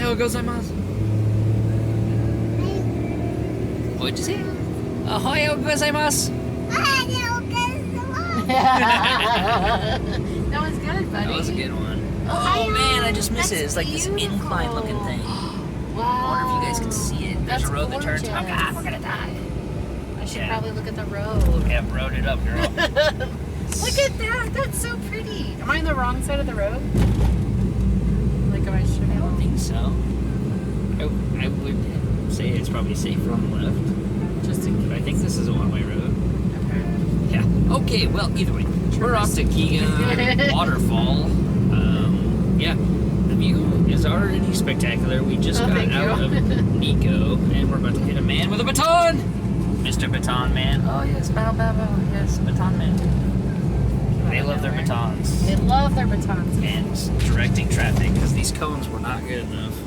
Ohayou gozaimasu. What'd you say? Ohayou gozaimasu. That was good, buddy. That was a good one. Oh man, I just missed it. It's like this beautiful. incline looking thing. Wow. I wonder if you guys can see it. There's That's a road that turns. Oh gorgeous. god, we're gonna die. I should probably look at the road. Yeah, road it up, girl. Look at that. That's so pretty. Am I on the wrong side of the road? Like, am I straight? I don't think so. I would say it's probably safer on the left. Just in case. But I think this is a one-way road. Okay. Yeah. Okay, well, either way. We're off to Kegon Waterfall. Yeah, the view is already spectacular. We just got out of Nikko, and we're about to hit a man with a baton! Mr. Baton Man. Oh, yes, bow, bow, bow. Yes, Baton Man. They love their batons. They love their batons. And directing traffic, because these cones were not good enough.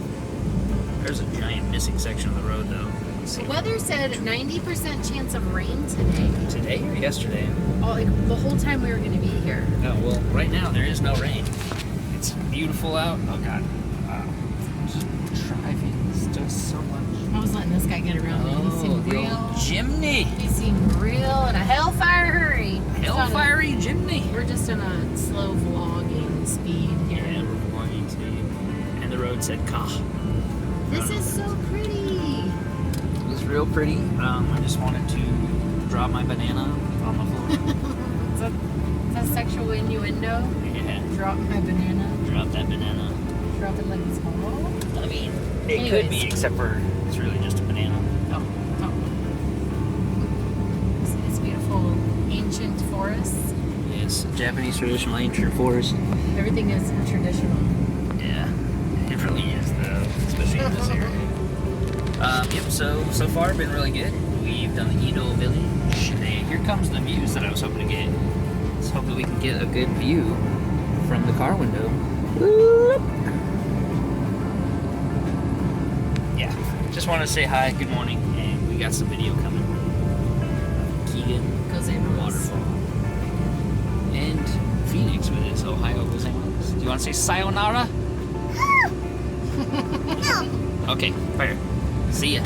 There's a giant missing section of the road, though. The weather said 90% chance of rain today. Today or yesterday? Oh, like the whole time we were going to be here. Oh, well, right now there is no rain. It's beautiful out. Oh, God. Wow. Just driving is just so much. I was letting this guy get around me. He seemed the real. old Jimny. He seemed real in a hellfire hurry. Hellfiery Jimny. We're just in a slow vlogging speed here. Yeah, we're vlogging speed. And the road said, "Kah." This is so pretty. It was real pretty. I just wanted to drop my banana on the floor. Is that sexual innuendo? Yeah. Drop my banana. Drop that banana. Drop it like it's small. I mean, it could be, except for it's really just a banana. Oh. It's beautiful ancient forests. Yes, Japanese traditional ancient forest. Everything is traditional. Yeah, it really is, though, especially in this area. Yep, so far been really good. We've done the Edo Village, and here comes the views that I was hoping to get. Let's hope that we can get a good view from the car window. Whoop. Yeah, just wanted to say hi, good morning, and we got some video coming. Kegon Waterfall. And Phoenix with it, so Ohayou gozaimasu. Do you want to say sayonara? No. Okay, fair. See ya.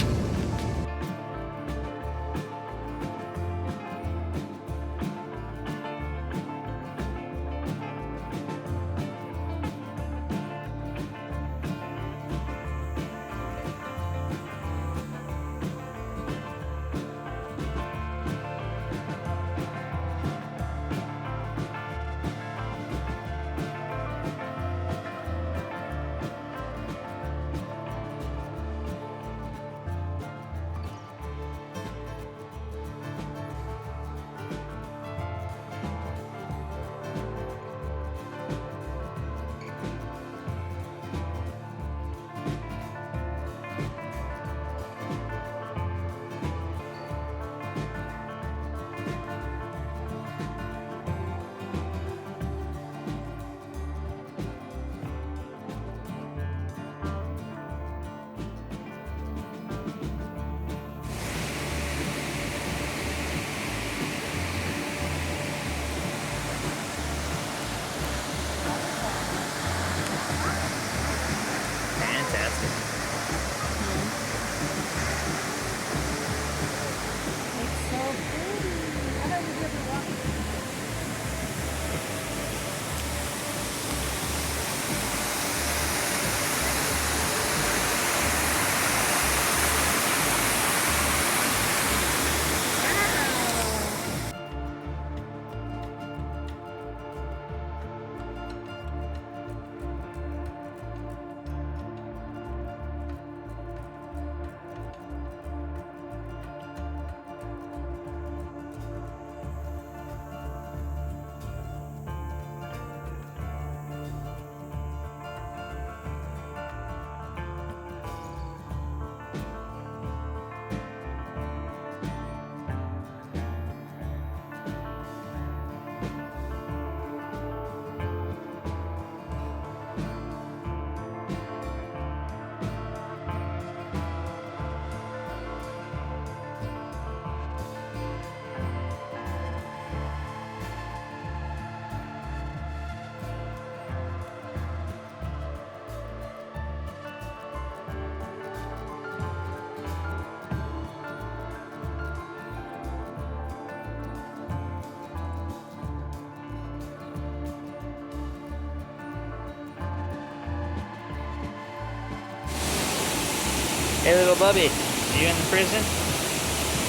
Hey, little bubby, are you in the prison?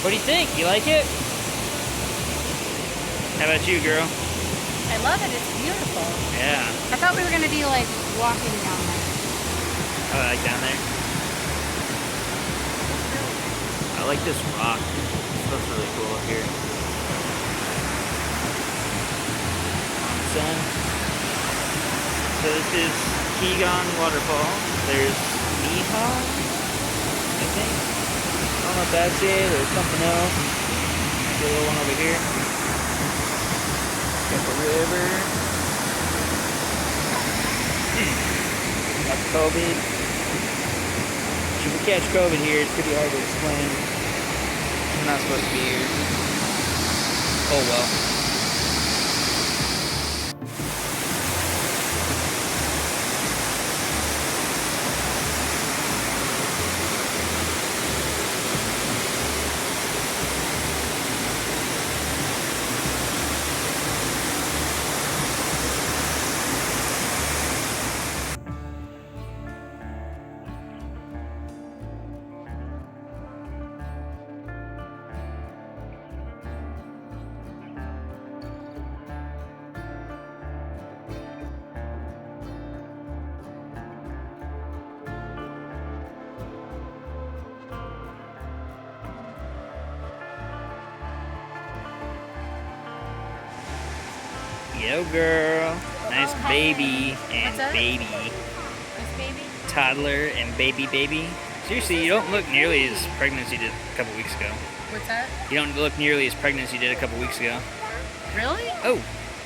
What do you think? You like it? How about you, girl? I love it. It's beautiful. Yeah. I thought we were gonna be like walking down there. Oh, like down there? I like this rock. This looks really cool up here. Sun. So this is Kegon Waterfall. There's Nikko, I think. I don't know if that's it. There's something else. There's a little one over here. Got the river. Got COVID. If we catch COVID here, it's gonna be hard to explain. We're not supposed to be here. Oh well. Yo, girl. Nice baby and baby. Nice baby? Toddler and baby. Seriously, you don't look nearly as pregnant as you did a couple weeks ago. What's that? You don't look nearly as pregnant as you did a couple weeks ago. Really? Oh,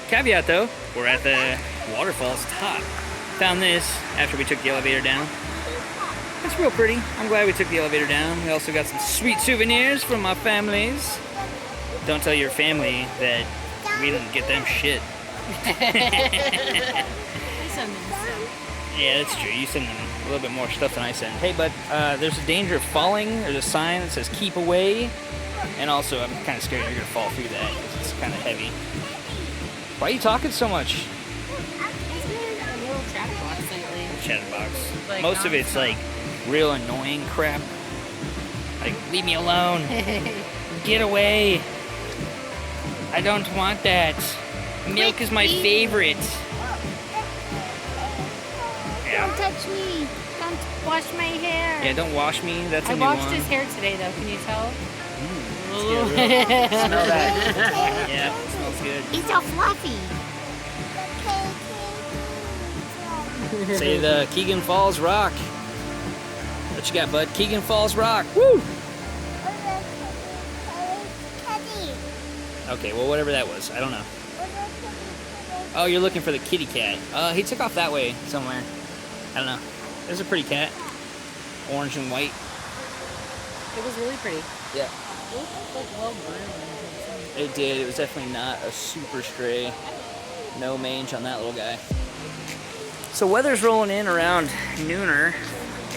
caveat though, we're at the waterfall's top. Found this after we took the elevator down. It's real pretty. I'm glad we took the elevator down. We also got some sweet souvenirs from our families. Don't tell your family that we didn't get them shit. I send them stuff. Yeah, that's true. You send them a little bit more stuff than I send. Hey, but there's a danger of falling. There's a sign that says keep away. And also, I'm kind of scared you're going to fall through that because it's kind of heavy. Why are you talking so much? He's been a little chatterbox lately. Chatterbox. Like, Most of it's like real annoying crap. Like, leave me alone. Get away. I don't want that. Milk is my favorite. Yeah. Don't touch me. Don't wash my hair. Yeah, don't wash me. That's a new washed one. his hair today, though. Can you tell? Smell that. Yeah, it smells good. He's so fluffy. Say the Kegon Falls Rock. What you got, bud? Kegon Falls Rock. Woo! Okay, well, whatever that was. I don't know. Oh, you're looking for the kitty cat. He took off that way somewhere. I don't know. There's a pretty cat. Orange and white. It was really pretty. Yeah. It looked like well groomed. It did. It was definitely not a super stray. No mange on that little guy. So weather's rolling in around nooner.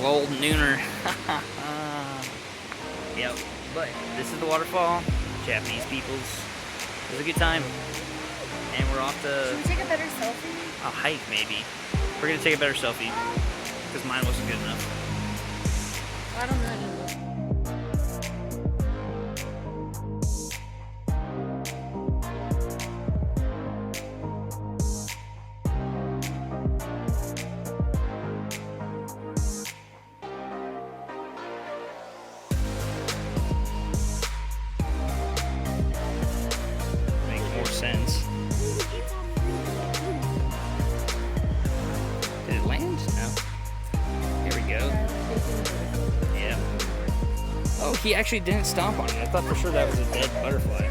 Old nooner. Yep. But this is the waterfall. Japanese peoples. It was a good time. And we're off to... Should we take a better selfie? A hike, maybe. We're gonna take a better selfie. Because mine wasn't good enough. I don't know. Sense. Did it land? No. Here we go. Yeah. Oh, he actually didn't stomp on it. I thought for sure that was a dead butterfly.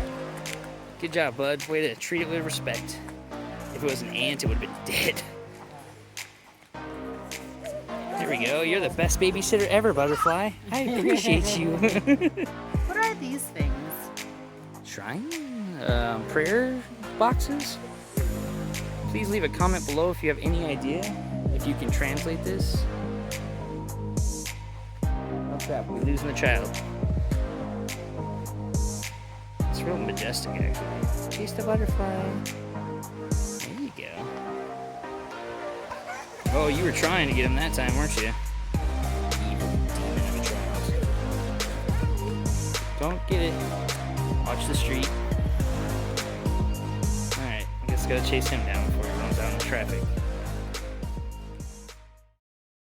Good job, bud. Way to treat it with respect. If it was an ant, it would have been dead. There we go. You're the best babysitter ever, butterfly. I appreciate you. What are these things? Shrine? Prayer boxes? Please leave a comment below if you have any idea if you can translate this. Oh crap, we're losing the child. It's real majestic actually. Chase the butterfly. There you go. Oh, you were trying to get him that time, weren't you? Evil demon of a child. Don't get it. Watch the street. Alright, I guess gotta chase him down before he runs out in the traffic.